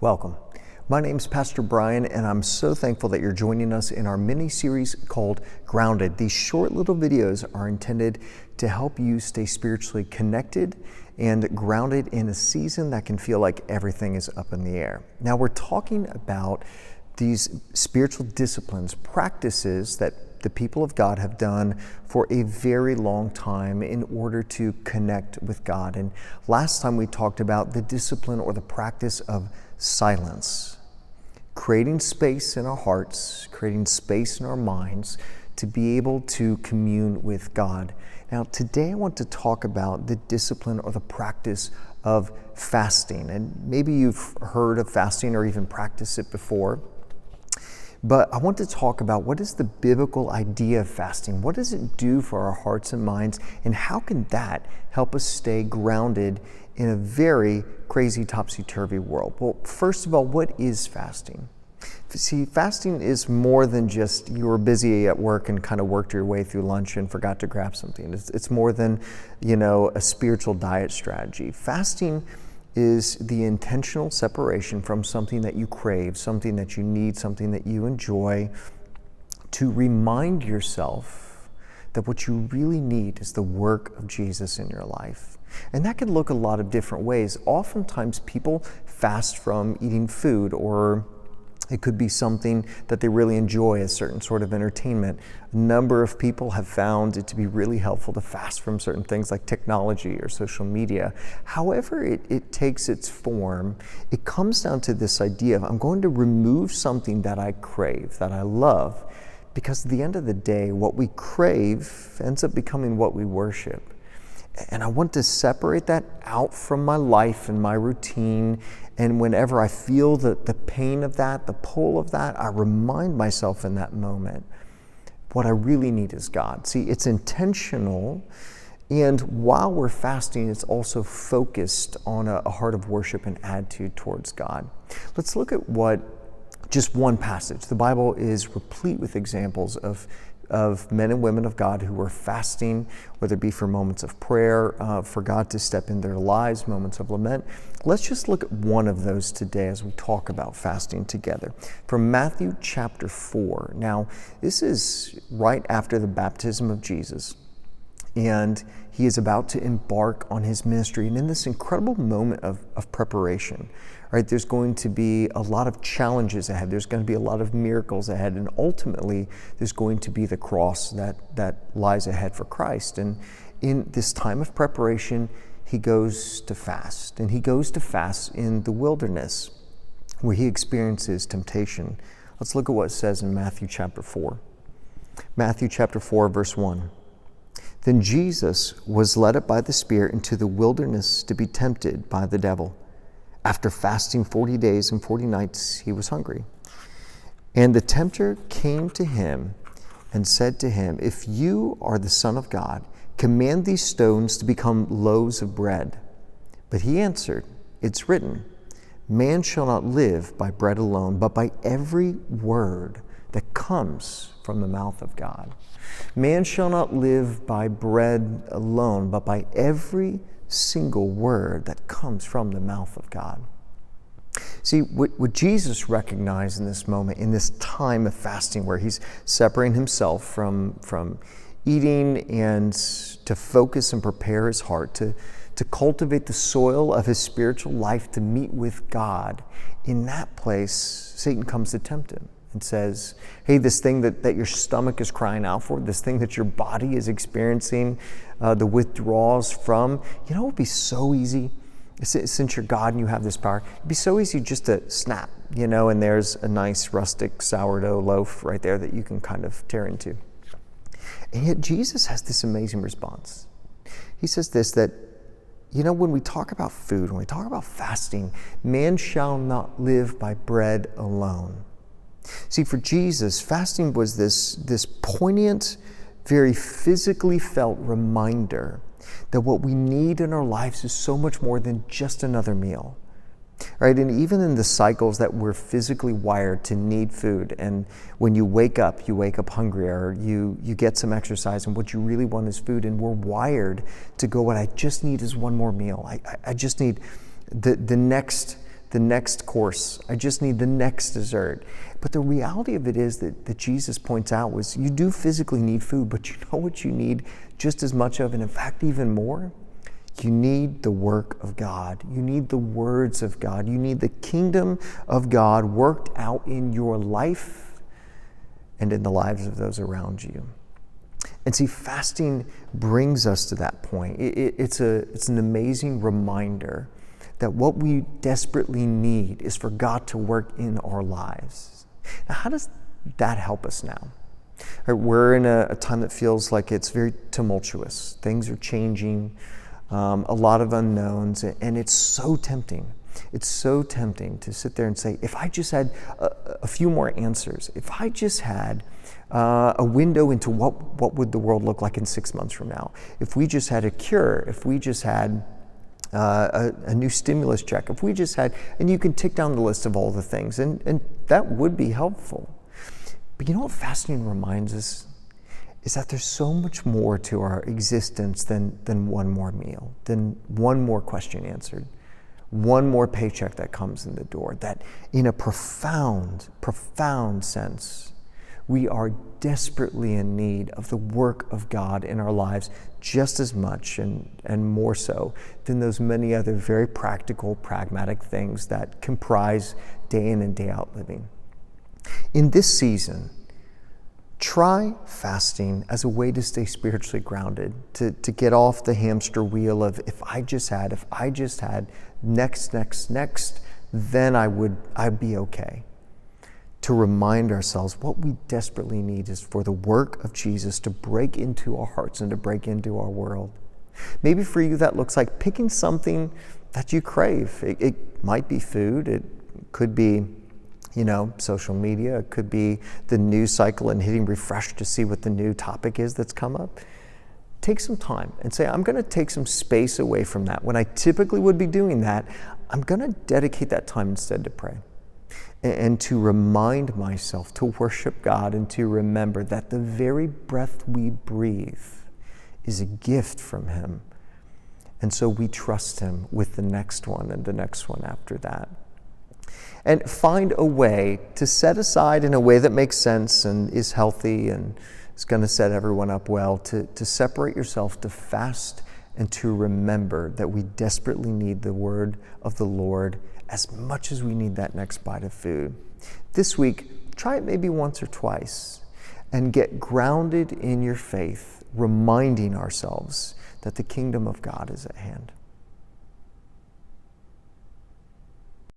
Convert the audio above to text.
Welcome. My name is Pastor Brian, and I'm so thankful that you're joining us in our mini-series called Grounded. These short little videos are intended to help you stay spiritually connected and grounded in a season that can feel like everything is up in the air. Now, we're talking about these spiritual disciplines, practices that the people of God have done for a very long time in order to connect with God. And last time we talked about the discipline or the practice of silence, creating space in our hearts, creating space in our minds to be able to commune with God. Now, today I want to talk about the discipline or the practice of fasting. And maybe you've heard of fasting or even practiced it before. But I want to talk about what is the biblical idea of fasting? What does it do for our hearts and minds? And how can that help us stay grounded in a very crazy, topsy-turvy world? Well, first of all, what is fasting? See, fasting is more than just you were busy at work and kind of worked your way through lunch and forgot to grab something. It's more than, a spiritual diet strategy. Fasting is the intentional separation from something that you crave, something that you need, something that you enjoy, to remind yourself that what you really need is the work of Jesus in your life. And that can look a lot of different ways. Oftentimes people fast from eating food, or it could be something that they really enjoy, a certain sort of entertainment. A number of people have found it to be really helpful to fast from certain things like technology or social media. However it takes its form, it comes down to this idea of I'm going to remove something that I crave, that I love, because at the end of the day, what we crave ends up becoming what we worship. And I want to separate that out from my life and my routine. And whenever I feel the pain of that, the pull of that, I remind myself in that moment, what I really need is God. See, it's intentional. And while we're fasting, it's also focused on a heart of worship and attitude towards God. Let's look at just one passage. The Bible is replete with examples of men and women of God who were fasting, whether it be for moments of prayer, for God to step in their lives, moments of lament. Let's just look at one of those today as we talk about fasting together. From Matthew chapter 4. Now, this is right after the baptism of Jesus, and he is about to embark on his ministry. And in this incredible moment of preparation, right, there's going to be a lot of challenges ahead. There's going to be a lot of miracles ahead. And ultimately, there's going to be the cross that lies ahead for Christ. And in this time of preparation, he goes to fast. And he goes to fast in the wilderness where he experiences temptation. Let's look at what it says in Matthew chapter 4. Matthew chapter 4, verse 1. Then Jesus was led up by the Spirit into the wilderness to be tempted by the devil. After fasting 40 days and 40 nights, he was hungry. And the tempter came to him and said to him, "If you are the Son of God, command these stones to become loaves of bread." But he answered, "It's written, man shall not live by bread alone, but by every word that comes from the mouth of God." Man shall not live by bread alone, but by every single word that comes from the mouth of God. See, what Jesus recognized in this moment, in this time of fasting where he's separating himself from eating and to focus and prepare his heart, to cultivate the soil of his spiritual life to meet with God, in that place, Satan comes to tempt him and says, hey, this thing that your stomach is crying out for, this thing that your body is experiencing the withdrawals from, it would be so easy, since you're God and you have this power, it'd be so easy just to snap, and there's a nice rustic sourdough loaf right there that you can kind of tear into. And yet Jesus has this amazing response. He says this, that, when we talk about food, when we talk about fasting, man shall not live by bread alone. See, for Jesus, fasting was this poignant, very physically felt reminder that what we need in our lives is so much more than just another meal, right? And even in the cycles that we're physically wired to need food, and when you wake up hungry, or you get some exercise, and what you really want is food, and we're wired to go, what I just need is one more meal. I just need the next the next course. I just need the next dessert. But the reality of it is that Jesus points out was you do physically need food, but you know what you need just as much of, and in fact even more? You need the work of God. You need the words of God. You need the kingdom of God worked out in your life and in the lives of those around you. And see, fasting brings us to that point. It's an amazing reminder that what we desperately need is for God to work in our lives. Now, how does that help us now? We're in a time that feels like it's very tumultuous. Things are changing. A lot of unknowns, and it's so tempting. It's so tempting to sit there and say, if I just had a few more answers, if I just had a window into what would the world look like in 6 months from now, if we just had a cure, if we just had a new stimulus check, if we just had, and you can tick down the list of all the things, and that would be helpful. But you know what fasting reminds us? Is that there's so much more to our existence than one more meal, than one more question answered, one more paycheck that comes in the door, that in a profound sense, we are desperately in need of the work of God in our lives just as much and more so than those many other very practical, pragmatic things that comprise day in and day out living. In this season, try fasting as a way to stay spiritually grounded, to get off the hamster wheel of if I just had next, then I'd be okay. To remind ourselves what we desperately need is for the work of Jesus to break into our hearts and to break into our world. Maybe for you that looks like picking something that you crave. It might be food, it could be social media. It could be the news cycle and hitting refresh to see what the new topic is that's come up. Take some time and say, I'm going to take some space away from that. When I typically would be doing that, I'm going to dedicate that time instead to pray and to remind myself to worship God and to remember that the very breath we breathe is a gift from Him. And so we trust Him with the next one and the next one after that. And find a way to set aside in a way that makes sense and is healthy and is going to set everyone up well, to separate yourself, to fast, and to remember that we desperately need the word of the Lord as much as we need that next bite of food. This week, try it maybe once or twice and get grounded in your faith, reminding ourselves that the kingdom of God is at hand.